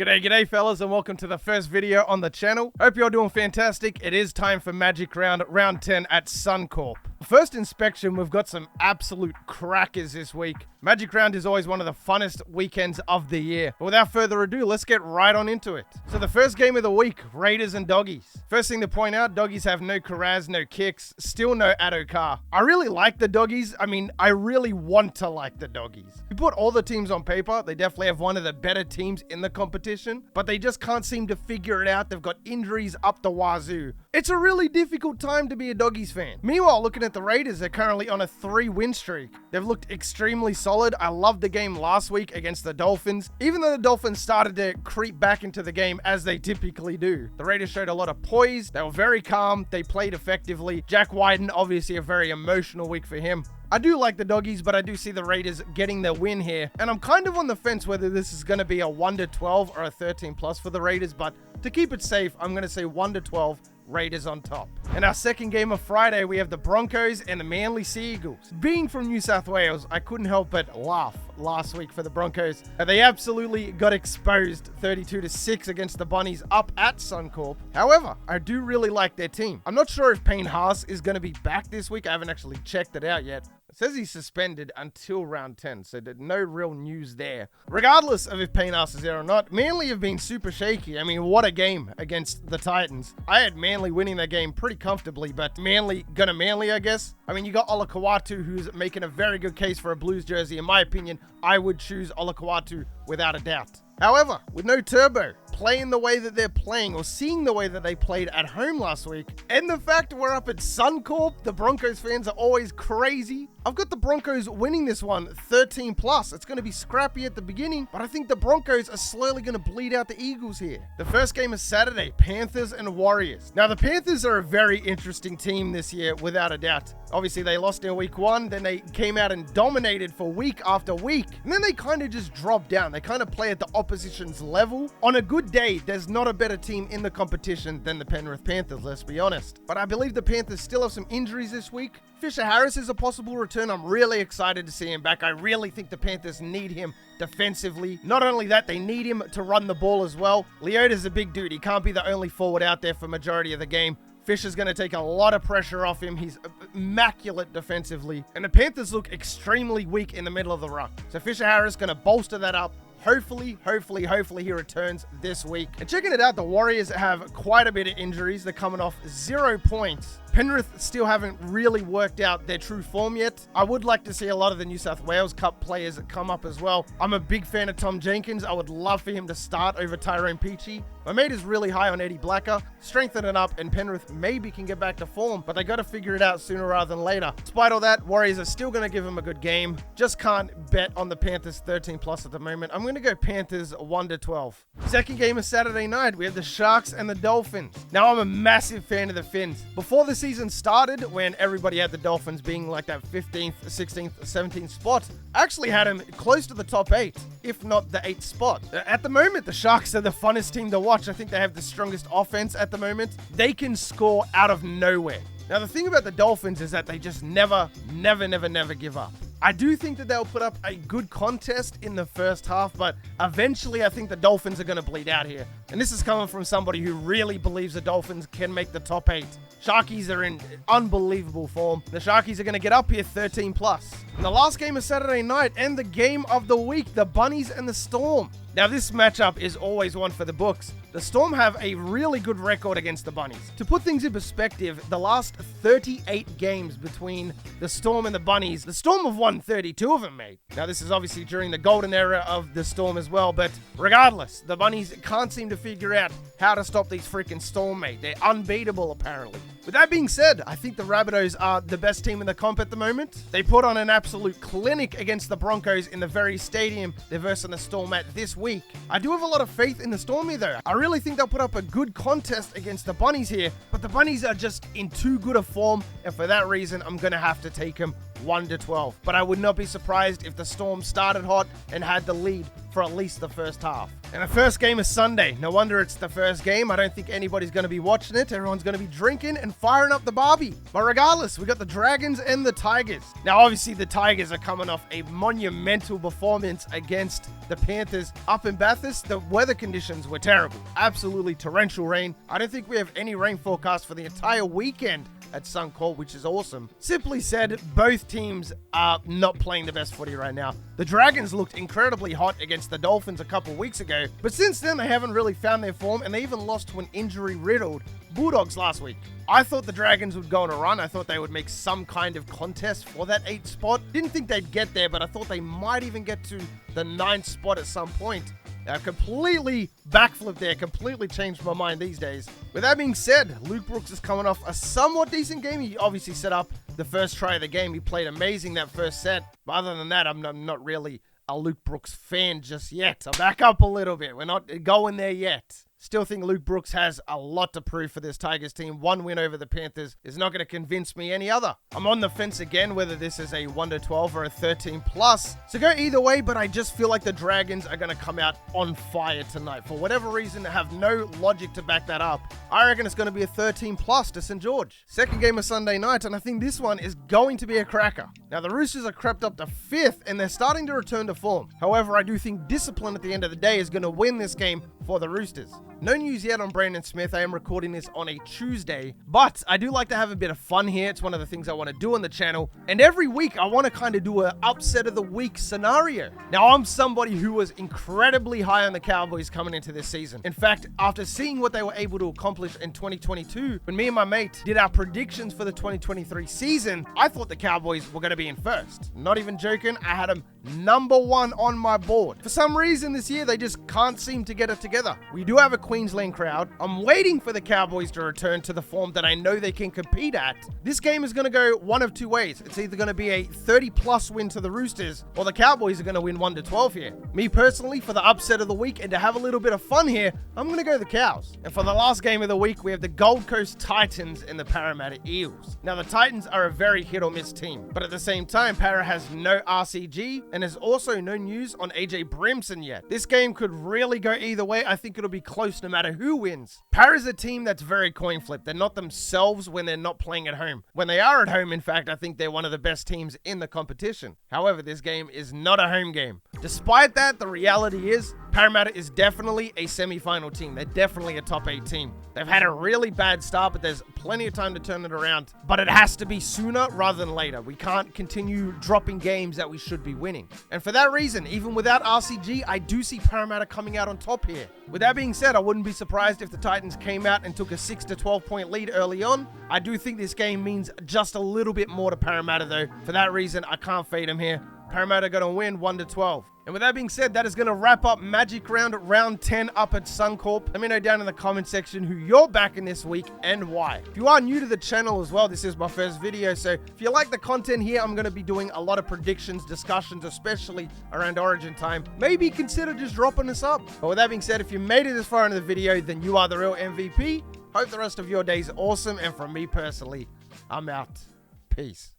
G'day fellas, and welcome to the first video on the channel. Hope you're doing fantastic. It is time for Magic Round, round 10 at Suncorp. First inspection, we've got some absolute crackers this week. Magic Round is always one of the funnest weekends of the year. But without further ado, let's get right on into it. So the first game of the week, Raiders and Doggies. First thing to point out, Doggies have no Karaz, no Kicks, still no Addo-Carr. I really like the Doggies. I really want to like the Doggies. You put all the teams on paper, they definitely have one of the better teams in the competition, but they just can't seem to figure it out. They've got injuries up the wazoo. It's a really difficult time to be a Doggies fan. Meanwhile, looking at the Raiders, they're currently on a 3-win streak. They've looked extremely solid. I loved the game last week against the Dolphins, even though the Dolphins started to creep back into the game as they typically do. The Raiders showed a lot of poise. They were very calm. They played effectively. Jack Wyden, obviously a very emotional week for him. I do like the Doggies, but I do see the Raiders getting their win here. And I'm kind of on the fence whether this is going to be a 1-12 or a 13+ for the Raiders, but to keep it safe, I'm going to say 1-12. Raiders on top. In our second game of Friday, we have the Broncos and the Manly Sea Eagles. Being from New South Wales, I couldn't help but laugh last week for the Broncos. They absolutely got exposed 32-6 against the Bunnies up at Suncorp. However, I do really like their team. I'm not sure if Payne Haas is going to be back this week. I haven't actually checked it out yet. It says he's suspended until round 10, so there's no real news there. Regardless of if Payne Haas is there or not, Manly have been super shaky. What a game against the Titans. I had Manly winning that game pretty comfortably, but Manly gonna Manly, I guess. You got Olakau'atu, who's making a very good case for a Blues jersey. In my opinion, I would choose Olakau'atu without a doubt. However, with no Turbo, playing the way that they're playing, or seeing the way that they played at home last week, and the fact we're up at Suncorp, the Broncos fans are always crazy. I've got the Broncos winning this one 13+. It's going to be scrappy at the beginning, but I think the Broncos are slowly going to bleed out the Eagles here. The first game is Saturday, Panthers and Warriors. Now, the Panthers are a very interesting team this year, without a doubt. Obviously, they lost in week 1, then they came out and dominated for week after week, and then they kind of just dropped down. They kind of play at the opposition's level. On a good day, there's not a better team in the competition than the Penrith Panthers, let's be honest. But I believe the Panthers still have some injuries this week. Fisher Harris is a possible return. I'm really excited to see him back. I really think the Panthers need him defensively. Not only that, they need him to run the ball as well. Leota's a big dude. He can't be the only forward out there for majority of the game. Fisher's going to take a lot of pressure off him. He's immaculate defensively. And the Panthers look extremely weak in the middle of the ruck. So Fisher Harris going to bolster that up. Hopefully he returns this week. And checking it out, the Warriors have quite a bit of injuries. They're coming off 0 points. Penrith still haven't really worked out their true form yet. I would like to see a lot of the New South Wales Cup players come up as well. I'm a big fan of Tom Jenkins. I would love for him to start over Tyrone Peachey. My mate is really high on Eddie Blacker. Strengthen it up and Penrith maybe can get back to form, but they got to figure it out sooner rather than later. Despite all that, Warriors are still going to give him a good game. Just can't bet on the Panthers 13+ at the moment. I'm going to go Panthers 1-12. Second game of Saturday night, we have the Sharks and the Dolphins. Now, I'm a massive fan of the Finns. Before the season started, when everybody had the Dolphins being like that 15th, 16th, 17th spot, I actually had them close to the top 8, if not the 8th spot. At the moment, the Sharks are the funnest team to watch. I think they have the strongest offense at the moment. They can score out of nowhere. Now, the thing about the Dolphins is that they just never give up. I do think that they'll put up a good contest in the first half, but eventually I think the Dolphins are going to bleed out here. And this is coming from somebody who really believes the Dolphins can make the top 8. Sharkies are in unbelievable form. The Sharkies are going to get up here 13+. And the last game of Saturday night and the game of the week, the Bunnies and the Storm. Now, this matchup is always one for the books. The Storm have a really good record against the Bunnies. To put things in perspective, the last 38 games between the Storm and the Bunnies, the Storm have won 32 of them, mate. Now, this is obviously during the golden era of the Storm as well, but regardless, the Bunnies can't seem to figure out how to stop these freaking Storm, mate. They're unbeatable, apparently. With that being said, I think the Rabbitohs are the best team in the comp at the moment. They put on an absolute clinic against the Broncos in the very stadium they're versing the Storm at this week. I do have a lot of faith in the Stormy, though. I really think they'll put up a good contest against the Bunnies here, but the Bunnies are just in too good a form, and for that reason, I'm going to have to take them 1-12. But I would not be surprised if the Storm started hot and had the lead for at least the first half. And the first game is Sunday. No wonder it's the first game. I don't think anybody's going to be watching it. Everyone's going to be drinking and firing up the barbie. But regardless, we got the Dragons and the Tigers. Now, obviously, the Tigers are coming off a monumental performance against the Panthers up in Bathurst. The weather conditions were terrible. Absolutely torrential rain. I don't think we have any rain forecast for the entire weekend at Suncorp, which is awesome. Simply said, both teams are not playing the best footy right now. The Dragons looked incredibly hot against the Dolphins a couple weeks ago, but since then they haven't really found their form, and they even lost to an injury-riddled Bulldogs last week. I thought the Dragons would go on a run. I thought they would make some kind of contest for that 8th spot. Didn't think they'd get there, but I thought they might even get to the 9th spot at some point. Completely backflipped there, completely changed my mind these days. With that being said, Luke Brooks is coming off a somewhat decent game. He obviously set up the first try of the game. He played amazing that first set. But other than that, I'm not really a Luke Brooks fan just yet. I'll back up a little bit. We're not going there yet. Still think Luke Brooks has a lot to prove for this Tigers team. One win over the Panthers is not going to convince me any other. I'm on the fence again whether this is a 1-12 or a 13+. So go either way, but I just feel like the Dragons are going to come out on fire tonight. For whatever reason, I have no logic to back that up. I reckon it's going to be a 13+ to St. George. Second game of Sunday night, and I think this one is going to be a cracker. Now, the Roosters are crept up to 5th, and they're starting to return to form. However, I do think discipline at the end of the day is going to win this game for the Roosters. No news yet on Brandon Smith. I am recording this on a Tuesday, but I do like to have a bit of fun here. It's one of the things I want to do on the channel. And every week, I want to kind of do an upset of the week scenario. Now, I'm somebody who was incredibly high on the Cowboys coming into this season. In fact, after seeing what they were able to accomplish in 2022, when me and my mate did our predictions for the 2023 season, I thought the Cowboys were going to be in first. Not even joking, I had them #1 on my board. For some reason this year, they just can't seem to get it together. We do have a Queensland crowd. I'm waiting for the Cowboys to return to the form that I know they can compete at. This game is going to go one of two ways. It's either going to be a 30+ win to the Roosters, or the Cowboys are going to win 1-12 here. Me personally, for the upset of the week and to have a little bit of fun here, I'm going to go the Cows. And for the last game of the week, we have the Gold Coast Titans and the Parramatta Eels. Now, the Titans are a very hit or miss team, but at the same time, Para has no RCG, and there's also no news on AJ Brimson yet. This game could really go either way. I think it'll be close no matter who wins. Para's a team that's very coin flip. They're not themselves when they're not playing at home. When they are at home, in fact, I think they're one of the best teams in the competition. However, this game is not a home game. Despite that, the reality is Parramatta is definitely a semi-final team. They're definitely a top 8 team. They've had a really bad start, but there's plenty of time to turn it around. But it has to be sooner rather than later. We can't continue dropping games that we should be winning. And for that reason, even without RCG, I do see Parramatta coming out on top here. With that being said, I wouldn't be surprised if the Titans came out and took a 6-12 point lead early on. I do think this game means just a little bit more to Parramatta though. For that reason, I can't fade them here. Parramatta going to win 1-12. And with that being said, that is going to wrap up Magic Round, Round 10 up at Suncorp. Let me know down in the comment section who you're backing this week and why. If you are new to the channel as well, this is my first video. So if you like the content here, I'm going to be doing a lot of predictions, discussions, especially around Origin time. Maybe consider just dropping a sub. But with that being said, if you made it this far into the video, then you are the real MVP. Hope the rest of your day is awesome. And from me personally, I'm out. Peace.